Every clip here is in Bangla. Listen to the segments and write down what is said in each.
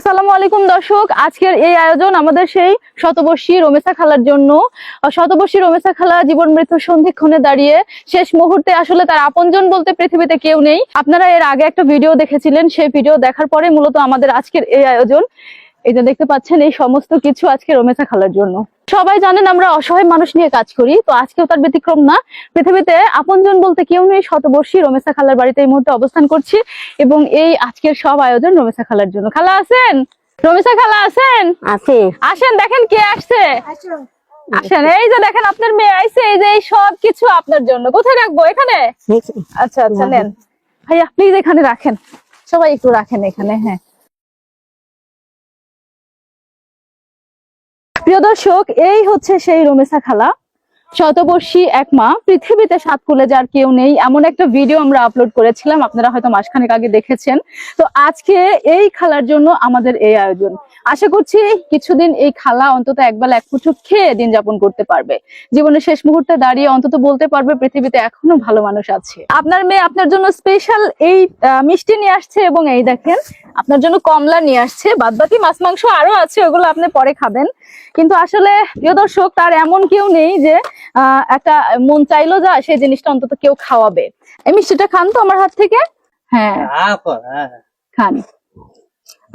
আসসালামু আলাইকুম দর্শক, আজকের এই আয়োজন আমাদের সেই শতবর্ষী রমেশা খালার জন্য। শতবর্ষী রমেশা খালা জীবন মৃত্যু সন্ধিক্ষণে দাঁড়িয়ে শেষ মুহূর্তে আসলে তার আপনজন বলতে পৃথিবীতে কেউ নেই। আপনারা এর আগে একটা ভিডিও দেখেছিলেন, সেই ভিডিও দেখার পরে মূলত আমাদের আজকের এই আয়োজন। এই যে দেখতে পাচ্ছেন, এই সমস্ত কিছু আজকে রমেশা খালার জন্য। সবাই জানেন আমরা অসহায় মানুষ নিয়ে কাজ করি, তো আজকেও তার ব্যতিক্রম না। পৃথিবীতে আপনজন বলতে কেউ নেই, শতবর্ষী রমেশা খালার বাড়িতে এই মুহূর্তে অবস্থান করছি এবং এই আজকের সব আয়োজন রমেশা খালার জন্য। খালা আছেন? রমেশা খালা আছেন? আসেন, দেখেন কে আসছে। আসেন, এই যে দেখেন আপনার মেয়ে আইছে, এই যে এই সব কিছু আপনার জন্য। কোথায় রাখবো? এখানে? আচ্ছা আচ্ছা, নেন ভাইয়া, প্লিজ এখানে রাখেন, সবাই একটু রাখেন এখানে। হ্যাঁ প্রিয় দর্শক, এই হচ্ছে সেই রমেশা খালা, শতবর্ষী এক মা, পৃথিবীতে সাত কুলে যার কেউ নেই, এমন একটা ভিডিও আমরা আপলোড করেছিলাম, আপনারা হয়তো মাসখানেক আগে দেখেছেন। তো আজকে এই খালার জন্য আমাদের এই আয়োজন। আশা করছি কিছুদিন এই খালা অন্তত একবেলা এক মুঠো খেয়ে দিন যাপন করতে পারবে, জীবনের শেষ মুহূর্তে দাঁড়িয়ে অন্তত বলতে পারবে পৃথিবীতে এখনো ভালো মানুষ আছে। আপনার মেয়ে আপনার জন্য স্পেশাল এই মিষ্টি নিয়ে আসছে এবং এই দেখেন আপনার জন্য কমলা নিয়ে আসছে। বাদবাকি মাছ মাংস আরো আছে, ওগুলো আপনি পরে খাবেন। কিন্তু আসলে প্রিয় দর্শক, তার এমন কেউ নেই যে একটা মন চাইলো যা সেই জিনিসটা অন্তত কেউ খাওয়াবে। এই মিষ্টিটা খান তো আমার হাত থেকে। হ্যাঁ খান।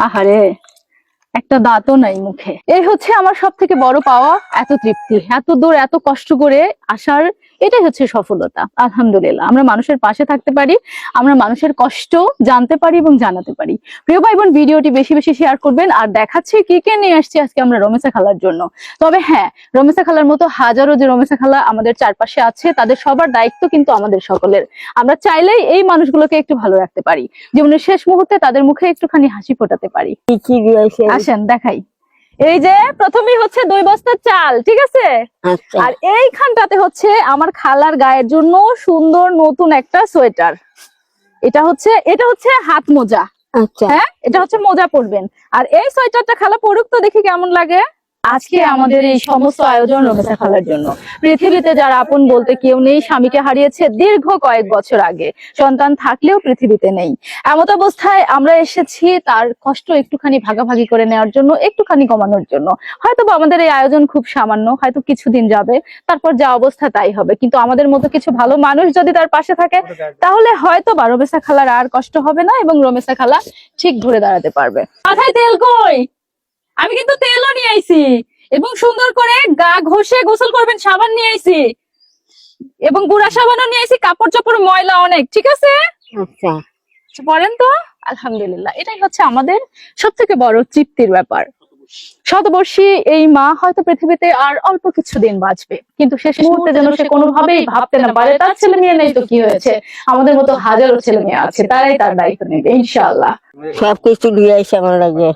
আহারে, একটা দাঁতও নাই মুখে। এই হচ্ছে আমার সব থেকে বড় পাওয়া, এত তৃপ্তি, এত দূর এত কষ্ট করে আসার, এটাই হচ্ছে সফলতা। আলহামদুলিল্লাহ, আমরা মানুষের পাশে থাকতে পারি, আমরা মানুষের কষ্ট জানতে পারি এবং জানাতে পারি। প্রিয় ভাই বোন, ভিডিওটি বেশি বেশি শেয়ার করবেন। আর দেখাচ্ছি কি কে নিয়ে আসছি আজকে আমরা রমেশা খালার জন্য। তবে হ্যাঁ, রমেশা খালার মতো হাজারো যে রমেশা খালা আমাদের চারপাশে আছে, তাদের সবার দায়িত্ব কিন্তু আমাদের সকলের। আমরা চাইলেই এই মানুষগুলোকে একটু ভালো রাখতে পারি, জীবনের শেষ মুহূর্তে তাদের মুখে একটুখানি হাসি ফোটাতে পারি। আসেন দেখাই। এই যে প্রথমেই হচ্ছে 2 বস্তা চাল, ঠিক আছে? আর এইখানটাতে হচ্ছে আমার খালার গায়ের জন্য সুন্দর নতুন একটা সোয়েটার। এটা হচ্ছে হাত মোজা। হ্যাঁ, এটা হচ্ছে মোজা পরবেন। আর এই সোয়েটারটা খালা পরুক তো দেখি কেমন লাগে। আজকে আমাদের এই সমস্ত আয়োজন রমেশা খালার জন্য। পৃথিবীতে যার আপন বলতে কেউ নেই, স্বামীকে হারিয়েছে দীর্ঘ কয়েক বছর আগে, সন্তান থাকলেও পৃথিবীতে নেই। এমত অবস্থায় আমরা এসেছি তার কষ্ট একটুখানি ভাগাভাগি করে নেওয়ার জন্য, একটুখানি কমানোর জন্য। হয়তো আমাদের এই আয়োজন খুব সামান্য, হয়তো কিছুদিন যাবে, তারপর যা অবস্থা তাই হবে। কিন্তু আমাদের মতো কিছু ভালো মানুষ যদি তার পাশে থাকে, তাহলে হয়তো রমেশা খালার আর কষ্ট হবে না এবং রমেশা খালা ঠিক ঘুরে দাঁড়াতে পারবে। মাথায় তেল কই? আমি কিন্তু তেলও নিয়ে আইছি এবং সুন্দর করে গা ঘষে গোসল করবেন সাবান নিয়ে আইছি এবং গুঁড়া সাবানও নিয়ে আইছি। কাপড় চোপড় ময়লা অনেক, ঠিক আছে? আচ্ছা পরেন তো। আলহামদুলিল্লাহ, এটাই হচ্ছে আমাদের সব থেকে বড় তৃপ্তির ব্যাপার। শতবর্ষী এই মা হয়তো পৃথিবীতে আর অল্প কিছুদিন বাঁচবে, কিন্তু শেষ মুহূর্তে যেন সে কোনোভাবেই ভাবতে না পারে তার ছেলে মেয়ে নেই তো কি হয়েছে, আমাদের মতো হাজারো ছেলে মেয়ে আছে, তারাই তার দায়িত্ব নেবে ইনশাআল্লাহ। সবকিছু দিয়ে আইসা আমার লাগে।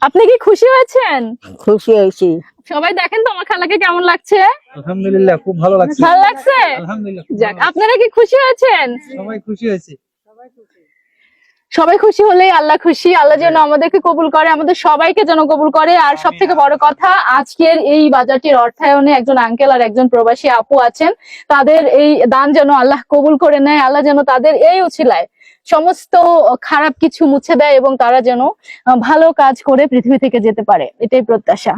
আপনি কি খুশি হয়েছেন? খুশি হয়েছি। সবাই দেখেন তো আমার খালাকে কেমন লাগছে। আলহামদুলিল্লাহ, খুব ভালো লাগছে। ভালো লাগছে? আলহামদুলিল্লাহ। যাক, আপনারা কি খুশি হয়েছেন? সবাই খুশি হয়েছে। সবাই খুশি হলেই আল্লাহ খুশি। আল্লাহ যেন আমাদেরকে কবুল করে, আমাদের সবাইকে যেন কবুল করে। আর সব থেকে বড় কথা, আজকের এই বাজারটির অর্থায়নে একজন আঙ্কেল আর একজন প্রবাসী আপু আছেন, তাদের এই দান যেন আল্লাহ কবুল করে নেয়। আল্লাহ যেন তাদের এই উছিলায় সমস্ত খারাপ কিছু মুছে দেয় এবং তারা যেন ভালো কাজ করে পৃথিবী থেকে যেতে পারে, এটাই প্রত্যাশা।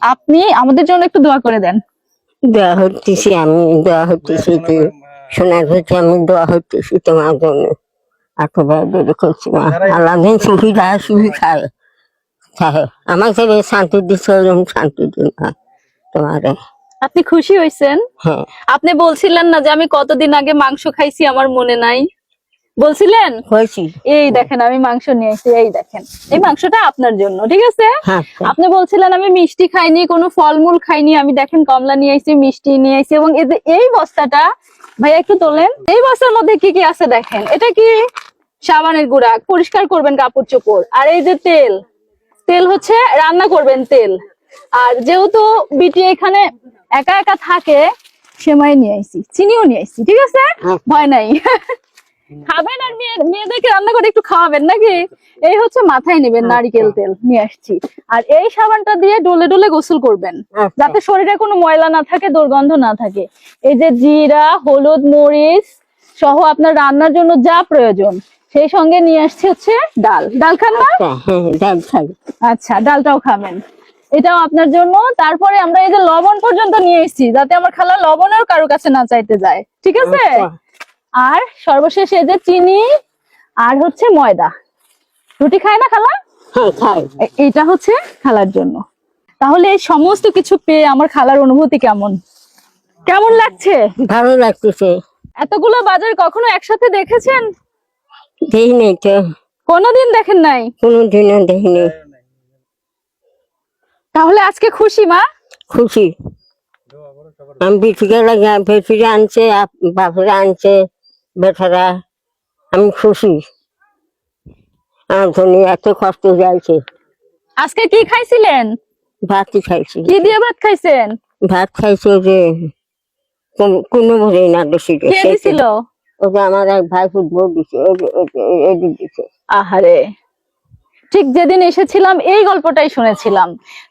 আপনি আমাদের জন্য একটু দোয়া করে দেন। দোয়া হতেছি, আমি দোয়া হতেছি, শোনার হচ্ছে আমি দোয়া হতেছি তোমার জন্য। শান্তি দিচ্ছে, শান্তি দিন তোমারে। আপনি খুশি হয়েছেন? হ্যাঁ। আপনি বলছিলেন না যে আমি কতদিন আগে মাংস খাইছি, আমার মনে নাই? বলছিলেন? হয়েছি। এই দেখেন আমি মাংস নিয়ে এসেছি, এই দেখেন এই মাংসটা আপনার জন্য, ঠিক আছে? আপনি বলছিলেন আমি মিষ্টি খাইনি, কোনো ফলমূল খাইনি, আমি দেখেন কমলা নিয়ে আসছি, মিষ্টি নিয়ে আসছি। এবং এই বস্তাটা ভাইয়া একটু তোলেন, এই বস্তার মধ্যে কি কি আছে দেখেন। এটা কি? সাবানের গুঁড়া, পরিষ্কার করবেন কাপড় চোপড়। আর এই যে তেল হচ্ছে রান্না করবেন তেল। আর যেহেতু বিটি এখানে একা একা থাকে, সেমাই নিয়ে আইছি, চিনিও নিয়ে আইছি, ঠিক আছে? ভয় নাই। খাবেন আর মেয়েদেরকে রান্না করে একটু খাওয়াবেন নাকি? এই হচ্ছে মাথায় নেবেন নারিকেল তেল নিয়ে আসছি। আর এই সাবানটা দিয়ে ডলে ডলে গোসল করবেন, যাতে শরীরে কোনো ময়লা না থাকে, দুর্গন্ধ না থাকে। এই যে জিরা, হলুদ, মরিচ সহ আপনার রান্নার জন্য যা প্রয়োজন সেই সঙ্গে নিয়ে আসছি হচ্ছে ডাল। ডাল খান না? হ্যাঁ ডাল খাই। আচ্ছা, ডালটাও খাবেন, এটাও আপনার জন্য। তারপরে আমরা এই যে লবণ পর্যন্ত নিয়ে এসেছি, যাতে আমার খালা লবণের কারো কাছে না চাইতে যায়, ঠিক আছে? আচ্ছা। আর সর্বশেষ এই যে চিনি আর হচ্ছে ময়দা। রুটি খায় না খালা? হ্যাঁ খাই। এটা হচ্ছে খালার জন্য। তাহলে এই সমস্ত কিছু পেয়ে আমার খালার অনুভূতি কেমন কেমন লাগছে? ভালো লাগতেছে। এতগুলো বাজার কখনো একসাথে দেখেছেন? দেখিনি তো, কোনোদিন দেখেন নাই? কোনোদিনও দেখিনি। তাহলে আজকে খুশি মা? খুশি। আমি বিটিকে লাগে, বেটিরা আনছে, বাপরা আনছে, বেটারা, আমি খুশি। আমার জন্য এত কষ্ট যাইছে। আজকে কি খাইছিলেন? ভাতই খাইছি। কি দিয়ে ভাত খাইছেন? ভাত খাইছে যে কোনো ভরে না বেশি। কে দিছিল? ওটা আমার এক ভাই ফুটবল দিছে, দিছে। আহারে, ঠিক যেদিন এসেছিলাম এই গল্পটাই শুনেছিলাম।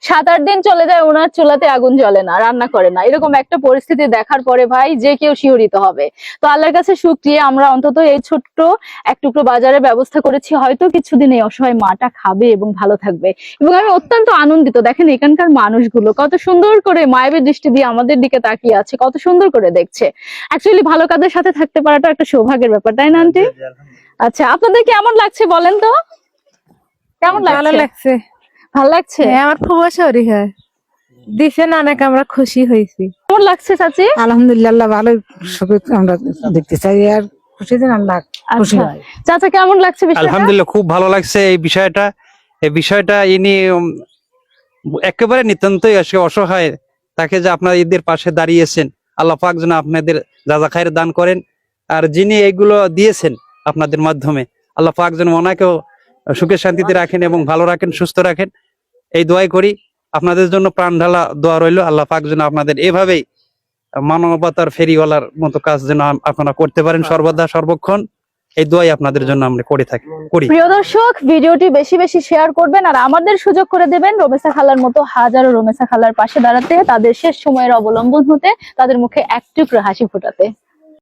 7-8 দিন চলে যায়, ওনার চুলাতে আগুন জ্বলে না, রান্না করে না। এরকম একটা পরিস্থিতি দেখার পরে ভাই যে কেউ শিহরিত হবে। তো আল্লাহর কাছে শুকরিয়া, আমরা অন্তত এই ছোট্ট এক টুকরো বাজারের ব্যবস্থা করেছি, হয়তো কিছুদিন এই অসহায় মাটা খাবে এবং ভালো থাকবে। এবং আমি অত্যন্ত আনন্দিত, দেখেন এখানকার মানুষগুলো কত সুন্দর করে মায়াবী দৃষ্টি দিয়ে আমাদের দিকে তাকিয়ে আছে, কত সুন্দর করে দেখছে। অ্যাকচুয়ালি ভালো কাজের সাথে থাকতে পারাটা একটা সৌভাগ্যের ব্যাপার, তাই না আন্টি? আচ্ছা, আপনাদের কেমন লাগছে বলেন তো? কেমন ভালো লাগছে? লাগছে। ভালো লাগছে? হ্যাঁ, আমার খুব শরীর হয় দিছেন, অনেক আমরা খুশি হয়েছি। কেমন লাগছে চাচি? আলহামদুলিল্লাহ ভালো সুখে আমরা দেখতে চাই, আর খুশি দিন আল্লাহ খুশি আচ্ছা, হয়। চাচা কেমন লাগছে বিষয়টা? আলহামদুলিল্লাহ খুব ভালো লাগছে এই বিষয়টা ইনি একেবারে নিতান্তই অসহায়, তাকে যে আপনার ঈদের পাশে দাঁড়িয়েছেন, আল্লাহ পাক যেন আপনাদের যাজা খায়ের দান করেন। আর যিনি এইগুলো দিয়েছেন আপনাদের মাধ্যমে, আল্লাহ পাক যেন ওনাকেও সুখে শান্তিতে রাখেন এবং ভালো রাখেন, সুস্থ রাখেন, এই দোয়াই করি। আপনাদের জন্য প্রাণ ঢালা দোয়া রইল, আল্লাহ পাক যেন আপনাদের এভাবেই মানবতার ফেরিওয়ালার মতো কাজ যেন আপনারা করতে পারেন সর্বদা সর্বক্ষণ, এই দোয়াই আপনাদের জন্য আমরা করি। প্রিয় দর্শক, ভিডিওটি বেশি বেশি শেয়ার করবেন আর আমাদের সুযোগ করে দেবেন রমেসা খালার মতো হাজারো রমেসা খালার পাশে দাঁড়াতে, তাদের শেষ সময়ের অবলম্বন হতে, তাদের মুখে এক টুকরো হাসি ফোটাতে।